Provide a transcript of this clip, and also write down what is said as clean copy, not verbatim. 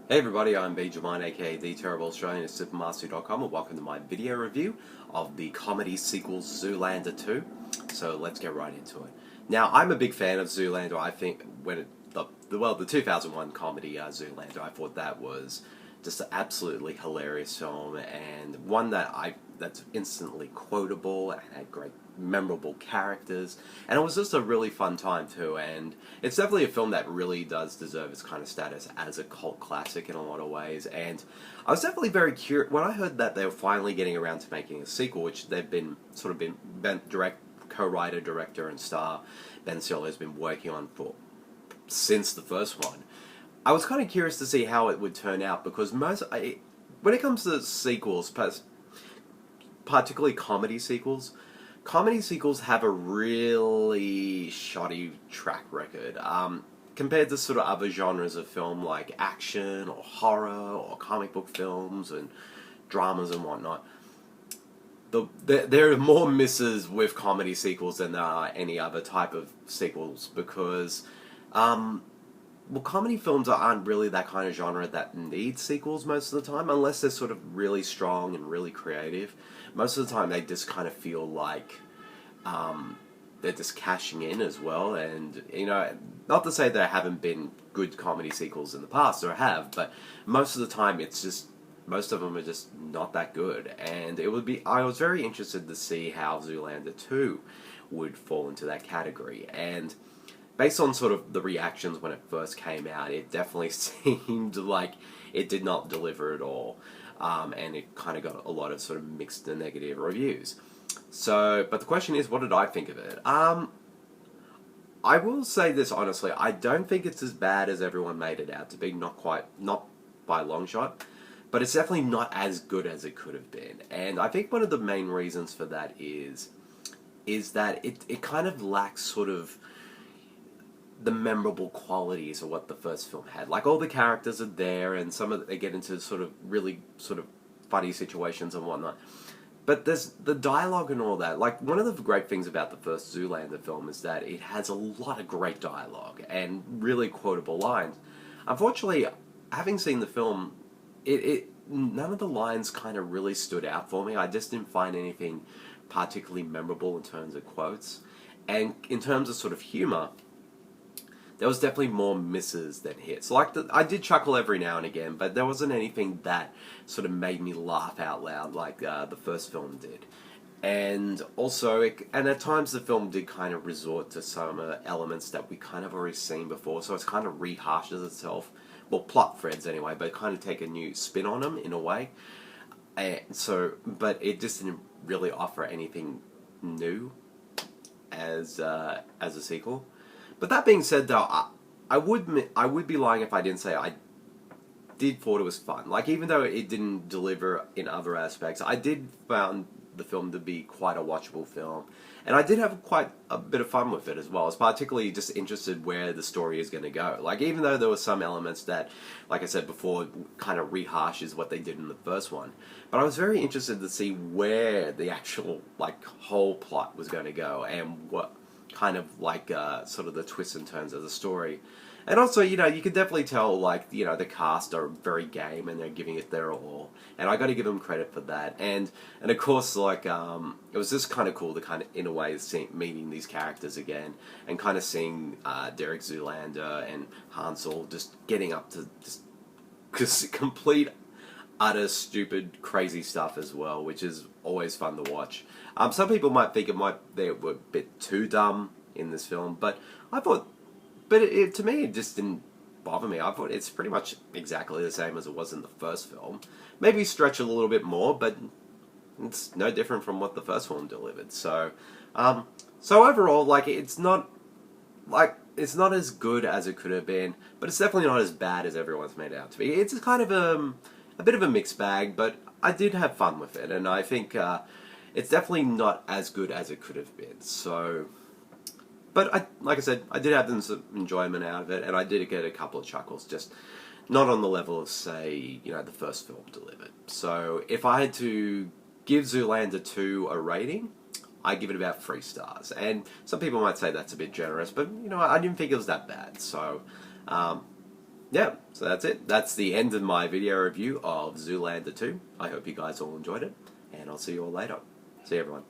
Hey everybody, I'm Benjamin, aka The Terrible Australian at Supermaster.com, and welcome to my video review of the comedy sequel Zoolander 2. So let's get right into it. Now, I'm a big fan of Zoolander. I think the 2001 comedy Zoolander, I thought that was just an absolutely hilarious film, and one that's instantly quotable and had great memorable characters, and it was just a really fun time too. And it's definitely a film that really does deserve its kind of status as a cult classic in a lot of ways. And I was definitely very curious when I heard that they were finally getting around to making a sequel, which they've been co-writer, director, and star Ben Stiller has been working on for since the first one. I was kind of curious to see how it would turn out, because when it comes to sequels, particularly comedy sequels have a really shoddy track record. Compared to sort of other genres of film like action or horror or comic book films and dramas and whatnot. There are more misses with comedy sequels than there are any other type of sequels, because comedy films aren't really that kind of genre that needs sequels most of the time, unless they're sort of really strong and really creative. Most of the time, they just kind of feel like they're just cashing in as well. And, not to say there haven't been good comedy sequels in the past, there have, but most of the time, most of them are just not that good. And I was very interested to see how Zoolander 2 would fall into that category. And based on sort of the reactions when it first came out, it definitely seemed like it did not deliver at all. And it kind of got a lot of sort of mixed and negative reviews. So, but the question is, what did I think of it? I will say this honestly, I don't think it's as bad as everyone made it out to be, not by a long shot, but it's definitely not as good as it could have been. And I think one of the main reasons for that is that it kind of lacks sort of the memorable qualities of what the first film had. Like, all the characters are there, and they get into sort of really sort of funny situations and whatnot. But there's the dialogue and all that. Like, one of the great things about the first Zoolander film is that it has a lot of great dialogue and really quotable lines. Unfortunately, having seen the film, none of the lines kind of really stood out for me. I just didn't find anything particularly memorable in terms of quotes. And in terms of sort of humor, there was definitely more misses than hits. I did chuckle every now and again, but there wasn't anything that sort of made me laugh out loud like the first film did. And also, and at times the film did kind of resort to some elements that we kind of already seen before, so it's kind of rehashes itself. Well, plot threads anyway, but kind of take a new spin on them in a way. But it just didn't really offer anything new as a sequel. But that being said, though, I would be lying if I didn't say I did thought it was fun. Like, even though it didn't deliver in other aspects, I did found the film to be quite a watchable film, and I did have quite a bit of fun with it as well. I was particularly just interested where the story is going to go. Like, even though there were some elements that, like I said before, kind of rehashes what they did in the first one, but I was very interested to see where the actual whole plot was going to go, and what kind of sort of the twists and turns of the story. And also, you could definitely tell, the cast are very game and they're giving it their all. And I got to give them credit for that. And of course, it was just kind of cool to kind of, in a way, meeting these characters again, and kind of seeing Derek Zoolander and Hansel just getting up to just complete, utter, stupid, crazy stuff as well, which is always fun to watch. Some people might think they were a bit too dumb in this film, but I thought, to me, it just didn't bother me. I thought it's pretty much exactly the same as it was in the first film. Maybe stretch a little bit more, but it's no different from what the first film delivered. So overall, it's not as good as it could have been, but it's definitely not as bad as everyone's made it out to be. It's kind of a bit of a mixed bag, but I did have fun with it, and I think it's definitely not as good as it could have been. So, but like I said, I did have some enjoyment out of it, and I did get a couple of chuckles, just not on the level of, say, the first film delivered. So, if I had to give Zoolander 2 a rating, I give it about 3 stars. And some people might say that's a bit generous, but I didn't think it was that bad. So, yeah, so that's it. That's the end of my video review of Zoolander 2. I hope you guys all enjoyed it, and I'll see you all later. See you, everyone.